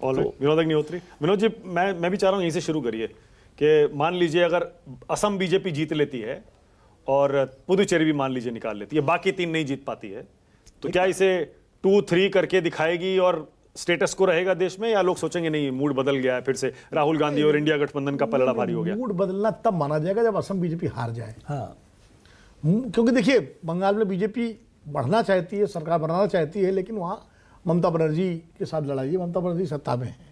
विनोद अग्निहोत्री, विनोद जी मैं भी चाह रहा हूँ यहीं से शुरू करिए कि मान लीजिए अगर असम बीजेपी जीत लेती है और पुदुचेरी भी मान लीजिए निकाल लेती है, बाकी 3 नहीं जीत पाती है, तो क्या इसे 2-3 करके दिखाएगी और स्टेटस को रहेगा देश में, या लोग सोचेंगे नहीं मूड बदल गया है, फिर से राहुल गांधी और इंडिया गठबंधन का पलड़ा भारी हो गया? मूड बदलना तब माना जाएगा जब असम बीजेपी हार जाए। हाँ, क्योंकि देखिए बंगाल में बीजेपी बढ़ना चाहती है, सरकार बनाना चाहती है, लेकिन वहाँ ममता बनर्जी के साथ लड़ाई है, ममता बनर्जी सत्ता में है।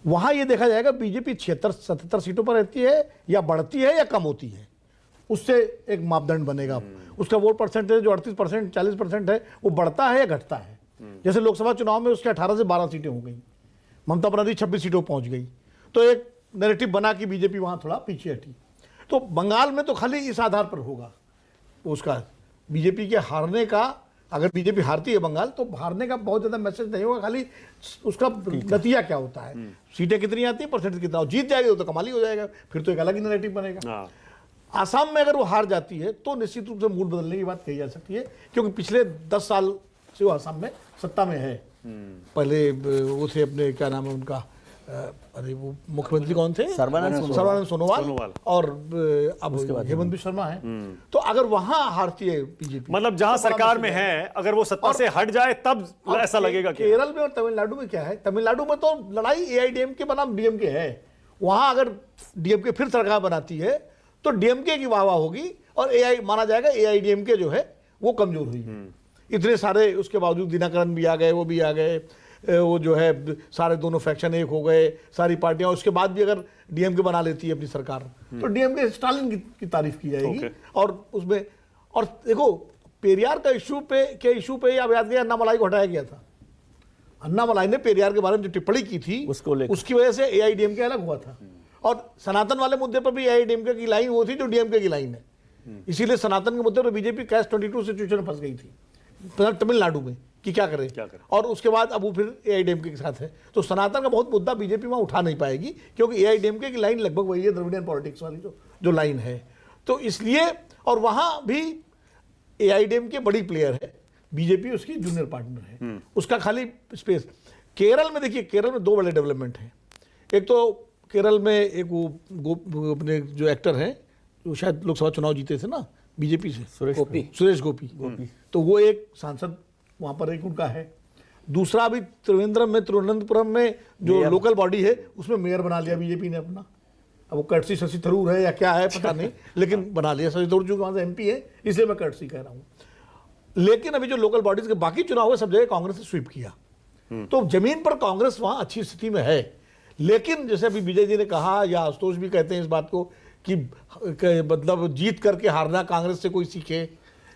वहाँ ये देखा जाएगा बीजेपी 76-77 सीटों पर रहती है या बढ़ती है या कम होती है, उससे एक मापदंड बनेगा। उसका वोट परसेंटेज जो 38% 40% है वो बढ़ता है या घटता है। जैसे लोकसभा चुनाव में उसके 18 से 12 सीटें हो गई, ममता बनर्जी 26 सीटों पर पहुँच गई, तो एक नैरेटिव बना कि बीजेपी वहाँ थोड़ा पीछे हटी। तो बंगाल में तो खाली इस आधार पर होगा उसका बीजेपी के हारने का। अगर बीजेपी हारती है बंगाल तो हारने का बहुत ज़्यादा मैसेज नहीं होगा, खाली उसका नतीजा क्या होता है, सीटें कितनी आती है, परसेंटेज कितना, जीत जाएगी तो कमाल ही हो जाएगा, फिर तो एक अलग ही नैरेटिव बनेगा। आसाम में अगर वो हार जाती है तो निश्चित रूप से मूड बदलने की बात कही जा सकती है, क्योंकि पिछले 10 साल से वो आसाम में सत्ता में है। पहले वो थे अपने क्या नाम है उनका, अरे वो मुख्यमंत्री कौन थे, सर्बानंद सोनोवाल, और अब हेमंत बिस्वा शर्मा है। तो अगर वहां हारती है बीजेपी, मतलब जहां तो सरकार में है, अगर वो सत्ता से हट जाए तब ऐसा लगेगा। केरल में और तमिलनाडु में क्या है, तमिलनाडु में तो लड़ाई एआईडीएमके बनाम डीएमके है। वहां अगर डीएमके फिर सरकार बनाती है तो डीएमके की वाहवाह होगी और माना जाएगा एआईडीएमके जो है वो कमजोर हुई है। इतने सारे उसके बावजूद दिनाकरन भी आ गए, वो भी आ गए, वो जो है सारे दोनों फैक्शन एक हो गए, सारी पार्टियां। उसके बाद भी अगर डीएमके बना लेती है अपनी सरकार तो डीएमके स्टालिन की तारीफ की जाएगी। और उसमें और देखो पेरियार का इशू पे आप याद किया, अन्नामलाई को हटाया गया था। अन्नामलाई ने पेरियार के बारे में जो टिप्पणी की थी उसकी वजह से एआईडीएमके अलग हुआ था। और सनातन वाले मुद्दे पर भी एआईडीएमके की लाइन वो थी जो डीएमके की लाइन है। इसीलिए सनातन के मुद्दे पर बीजेपी कैश 22 सिचुएशन में फंस गई थी तमिलनाडु में कि क्या करें। और उसके बाद अब वो फिर एआईडीएमके के साथ है, तो सनातन का बहुत मुद्दा बीजेपी वहाँ उठा नहीं पाएगी, क्योंकि एआईडीएमके की लाइन लगभग वही है, द्रविडियन पॉलिटिक्स वाली जो लाइन है। तो इसलिए, और वहाँ भी एआईडीएमके बड़ी प्लेयर है, बीजेपी उसकी जूनियर पार्टनर है, उसका खाली स्पेस। केरल में देखिए, केरल में 2 बड़े डेवलपमेंट हैं। एक तो केरल में एक वो अपने जो एक्टर हैं जो शायद लोकसभा चुनाव जीते थे ना बीजेपी से, सुरेश गोपी, तो वो एक सांसद वहाँ पर एक उनका है। दूसरा अभी तिरुवनंतपुरम में जो लोकल बॉडी है उसमें मेयर बना लिया बीजेपी ने अपना। अब वो कर्टसी शशि थरूर है या क्या है पता नहीं, लेकिन बना लिया। शशि थरूर जो वहाँ से एमपी है, इसलिए मैं कर्टसी कह रहा हूँ। लेकिन अभी जो लोकल बॉडीज के बाकी चुनाव हुए सब जगह कांग्रेस ने स्वीप किया, तो जमीन पर कांग्रेस वहाँ अच्छी स्थिति में है। लेकिन जैसे अभी विजय जी ने कहा, या आशुतोष भी कहते हैं इस बात को कि मतलब जीत करके हारना कांग्रेस से कोई सीखे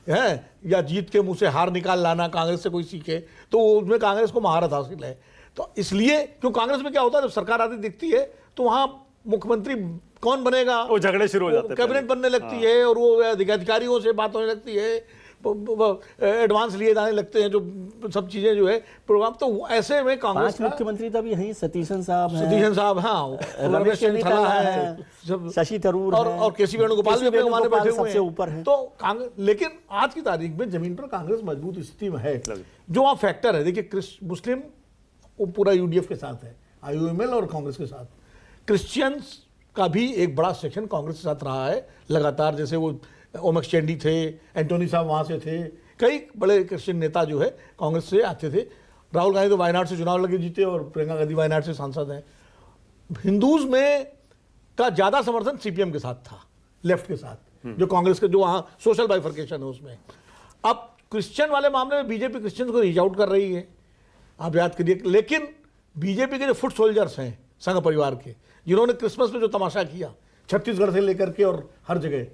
है, या जीत के मुंह से हार निकाल लाना कांग्रेस से कोई सीखे, तो उसमें कांग्रेस को महारत हासिल है। तो इसलिए क्यों कांग्रेस में क्या होता है, जब सरकार आती दिखती है तो वहाँ मुख्यमंत्री कौन बनेगा, वो झगड़े शुरू हो जाते हैं, कैबिनेट बनने लगती है, और वो अधिकारियों से बात होने लगती है, एडवांस लिए जाने लगते हैं, जो सब चीजें जो है प्रोग्राम। तो ऐसे में कांग्रेस मुख्यमंत्री तब यही सतीशन साहब, हाँ, रमेश चन्नीताला है, शशि थरूर और केसी वेणुगोपाल भी अपने बैठे हुए सबसे ऊपर है। तो कांग्रेस, लेकिन आज की तारीख में जमीन पर कांग्रेस मजबूत स्थिति में है। जो वहाँ फैक्टर है, देखिए मुस्लिम वो पूरा यूडीएफ के साथ है, आईयूएमएल और कांग्रेस के साथ। क्रिश्चियंस का भी एक बड़ा सेक्शन कांग्रेस के साथ रहा है लगातार। जैसे वो ओमक्स चैंडी थे, एंटोनी साहब वहाँ से थे, कई बड़े क्रिश्चियन नेता जो है कांग्रेस से आते थे। राहुल गांधी तो वायनाड से चुनाव लगे जीते, और प्रियंका गांधी वायनाड से सांसद हैं। हिंदूज में का ज़्यादा समर्थन सीपीएम के साथ था, लेफ्ट के साथ, जो कांग्रेस के जो वहाँ सोशल बाइफर्केशन है उसमें। अब क्रिश्चियन वाले मामले में बीजेपी क्रिश्चियन को रीच आउट कर रही है, आप याद करिए। लेकिन बीजेपी के जो फुट सोल्जर्स हैं संघ परिवार के, जिन्होंने क्रिसमस में जो तमाशा किया छत्तीसगढ़ से लेकर के और हर जगह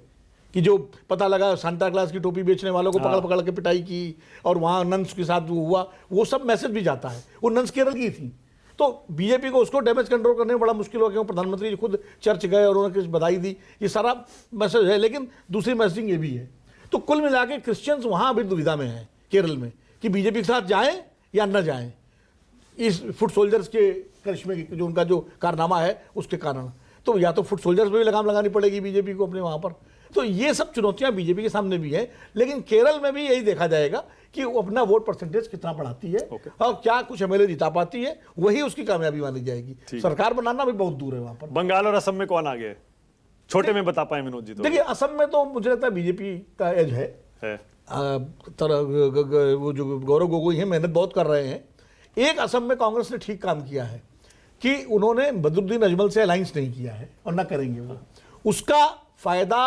कि जो पता लगा सांता क्लास की टोपी बेचने वालों को पकड़ के पिटाई की, और वहाँ नंस के साथ वो हुआ, वो सब मैसेज भी जाता है। वो नंस केरल की थी, तो बीजेपी को उसको डैमेज कंट्रोल करने में बड़ा मुश्किल हो गया। प्रधानमंत्री जी खुद चर्च गए और उन्होंने कुछ बधाई दी, ये सारा मैसेज है। लेकिन दूसरी मैसेजिंग ये भी है। तो कुल मिला के क्रिश्चियंस वहाँ अभी दुविधा में हैं केरल में कि बीजेपी के साथ जाएँ या न जाएँ, इस फुट सोल्जर्स के करिश्मे की जो उनका जो कारनामा है उसके कारण। तो या तो फुट सोल्जर्स पर भी लगाम लगानी पड़ेगी बीजेपी को अपने वहाँ पर, तो ये सब चुनौतियां बीजेपी के सामने भी है, लेकिन केरल में भी यही देखा जाएगा कि वो अपना वोट परसेंटेज कितना बढ़ाती है और क्या कुछ एमएलए जिता पाती है, वही उसकी कामयाबी मानी जाएगी। सरकार बनाना भी बहुत दूर है वहां पर। बंगाल और असम में कौन आगे है, छोटे में बता पाए विनोद जी तो? देखिए असम में तो मुझे लगता है बीजेपी का एज है। वो जो गौरव गोगोई है मेहनत बहुत कर रहे हैं। एक असम में कांग्रेस ने ठीक काम किया है कि उन्होंने बदरुद्दीन अजमल से अलायंस नहीं किया है और ना करेंगे वो। उसका फायदा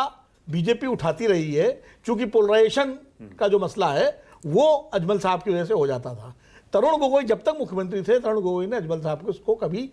बीजेपी उठाती रही है, क्योंकि पोलराइजेशन का जो मसला है वो अजमल साहब की वजह से हो जाता था। तरुण गोगोई जब तक मुख्यमंत्री थे, तरुण गोगोई ने अजमल साहब को उसको कभी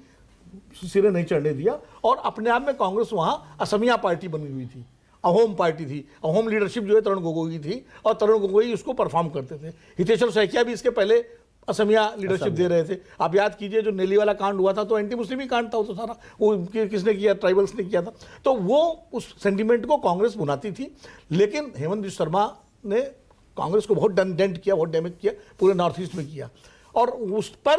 सिरे नहीं चढ़ने दिया, और अपने आप में कांग्रेस वहां असमिया पार्टी बनी हुई थी, अहोम पार्टी थी। अहोम लीडरशिप जो है तरुण गोगोई की थी, और तरुण गोगोई उसको परफॉर्म करते थे। हितेश्वर सैकिया भी इसके पहले असमिया लीडरशिप दे रहे थे। आप याद कीजिए जो नेली वाला कांड हुआ था तो एंटी मुस्लिम ही कांड था वो तो सारा, वो किसने किया, ट्राइबल्स ने किया था। तो वो उस सेंटिमेंट को कांग्रेस बुनाती थी, लेकिन हेमंत बिस्वा शर्मा ने कांग्रेस को बहुत डेंट किया, बहुत डैमेज किया, पूरे नॉर्थ ईस्ट में किया। और उस पर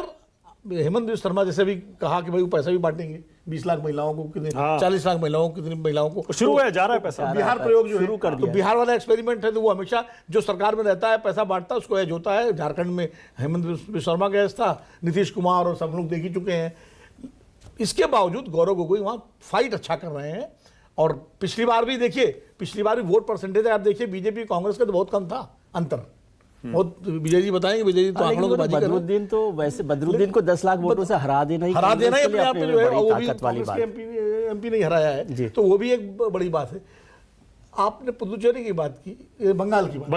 हेमंत बिस्वा शर्मा जैसे भी कहा कि भाई वो पैसा भी बांटेंगे, 20 लाख महिलाओं को कितने, 40 लाख महिलाओं को, कितनी महिलाओं को शुरू है, जा रहा है पैसा। बिहार प्रयोग जो शुरू कर है, तो दिया। बिहार वाला एक्सपेरिमेंट है, तो वो हमेशा जो सरकार में रहता है पैसा बांटता है उसको एज होता है। झारखंड में हेमंत बिस्वा शर्मा का एज था, नीतीश कुमार और सब लोग देख ही चुके हैं। इसके बावजूद गौरव गोगोई वहां फाइट अच्छा कर रहे हैं। और पिछली बार भी देखिए, पिछली बार भी वोट परसेंटेज आप देखिए बीजेपी कांग्रेस का तो बहुत कम था अंतर। बहुत विजय जी बताएंगे, विजय जी तो आंकड़ों को बाजी कर रहे हैं। बदरुद्दीन तो वैसे बदरुद्दीन को 10 लाख वोटों से हरा देना ही ही अपने आप में जो है, वो भी ताकत वाली कांग्रेस बात के एमपी नहीं हराया है, तो वो भी एक बड़ी बात है। आपने पुदुचेरी की बात की, बंगाल की बात,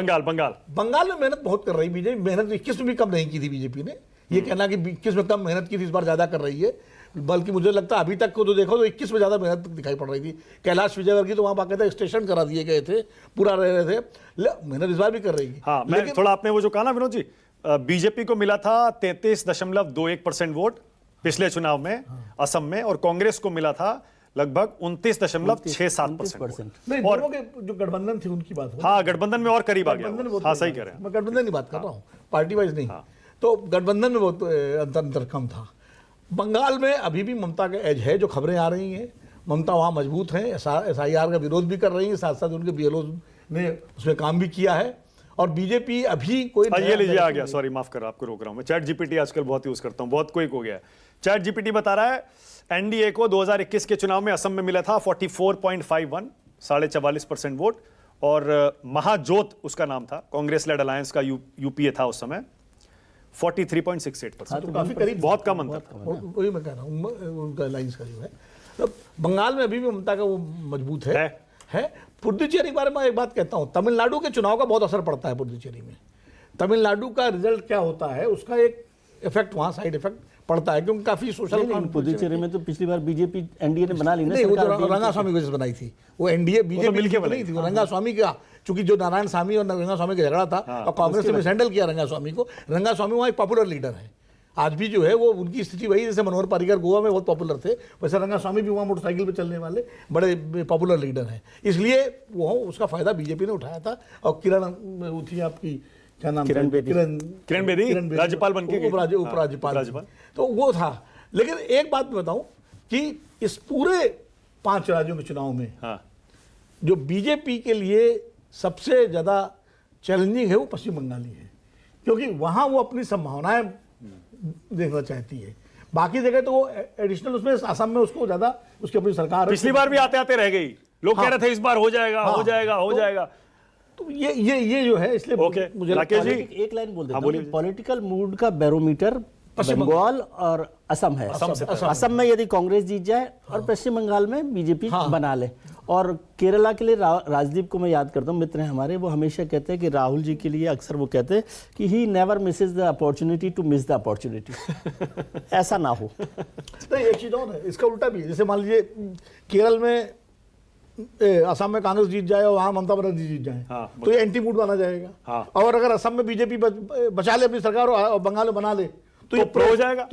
बंगाल में मेहनत बहुत कर रही बीजेपी। मेहनत 21 में भी कम नहीं की थी बीजेपी ने। ये कहना कि 21 में कम मेहनत की थी, इस बार ज्यादा कर रही है, बल्कि मुझे लगता है अभी तक को तो देखो तो 21 में ज्यादा मेहनत दिखाई पड़ रही थी। कैलाश विजयवर्गीय तो वहां बाकायदा स्टेशन करा दिए गए थे, पूरा रह रहे थे, मेहनत इस बार भी कर रही है। हाँ, मैं थोड़ा आपने वो जो कहा ना विनोद जी, बीजेपी को मिला था 33.21% वोट पिछले चुनाव में असम में, और कांग्रेस को मिला था लगभग 29.67%। नहीं, दोनों के जो गठबंधन थी उनकी बात हो। हाँ, गठबंधन में और करीब आ गया। हाँ, सही कह रहे हैं। मैं गठबंधन की बात कर रहा हूँ, पार्टी वाइज नहीं। तो गठबंधन में बहुत अंतर कम था। बंगाल में अभी भी ममता का एज है, जो खबरें आ रही हैं। ममता वहाँ मजबूत हैं, SIR का विरोध भी कर रही है, साथ साथ उनके BLO ने उसमें काम भी किया है। और बीजेपी अभी कोई ये लीजिए आ गया, सॉरी माफ कर आपको रोक रहा हूं मैं। चैट जीपीटी आजकल बहुत यूज करता हूं, बहुत क्विक हो गया है। चैट जीपीटी बता रहा है एनडीए को 2021 के चुनाव में असम में मिला था 44.51, 44.5% वोट, और महाजोत उसका नाम था, कांग्रेस लेड अलायंस का यूपीए था उस समय, 43.68%। तो काफी करीब, बहुत कम अंतर। वही मैं कह रहा हूँ, उनका अलायंस का जो है। तो बंगाल में अभी भी ममता का वो मजबूत है। पुडुचेरी के बारे में एक बात कहता हूँ, तमिलनाडु के चुनाव का बहुत असर पड़ता है पुडुचेरी में। तमिलनाडु का रिजल्ट क्या होता है उसका एक इफेक्ट वहाँ, साइड इफेक्ट पड़ता है, क्योंकि काफी सोशल। पुडुचेरी में तो पिछली बार बीजेपी एनडीए ने बना ली ना, वो तो रंगास्वामी की वजह से बनाई थी वो। एनडीए बीजेपी मिलके नहीं थी, वो रंगास्वामी का, चूंकि जो नारायण स्वामी और रंगास्वामी का झगड़ा था और कांग्रेस ने मिसहैंडल किया रंगास्वामी को। रंगास्वामी वहाँ एक पॉपुलर लीडर है, आज भी जो है वो उनकी स्थिति वही, जैसे मनोहर पर्रिकर गोवा में बहुत पॉपुलर थे, वैसे रंगास्वामी भी वहाँ मोटरसाइकिल पे चलने वाले बड़े पॉपुलर लीडर हैं। इसलिए वो उसका फायदा बीजेपी ने उठाया था। और किरण थी आपकी, क्या नाम, किरण बेदी राज्यपाल बन के उपराज्यपाल, तो वो था। लेकिन एक बात मैं बताऊं कि इस पूरे 5 राज्यों के चुनाव में जो बीजेपी के लिए सबसे ज्यादा चैलेंजिंग है वो पश्चिम बंगाल ही है, क्योंकि वहां वो अपनी संभावनाएं देखना चाहती है। बाकी जगह तो वो एडिशनल, उसमें असम में उसको ज्यादा उसकी अपनी सरकार, पिछली बार भी आते आते रह गई, लोग कह रहे थे इस बार हो जाएगा, हो जाएगा। तो ये जो है, इसलिए मुझे लगता है एक लाइन बोल देता हूं, पॉलिटिकल मूड का बैरोमीटर बंगाल और असम है। असम में यदि कांग्रेस जीत जाए और पश्चिम बंगाल में बीजेपी बना ले, और केरला के लिए राजदीप को मैं याद करता हूँ, मित्र हैं हमारे, वो हमेशा कहते हैं कि राहुल जी के लिए अक्सर वो कहते हैं कि he never misses the opportunity to miss the opportunity. ऐसा ना हो। तो एक चीज और है, इसका उल्टा भी है। जैसे मान लीजिए केरल में, असम में कांग्रेस जीत जाए और वहां ममता बनर्जी जीत जाए, तो ये एंटी मूड माना जाएगा। और अगर असम में बीजेपी बचा ले अपनी सरकार और बंगाल में बना ले तो ये प्रो हो जाएगा।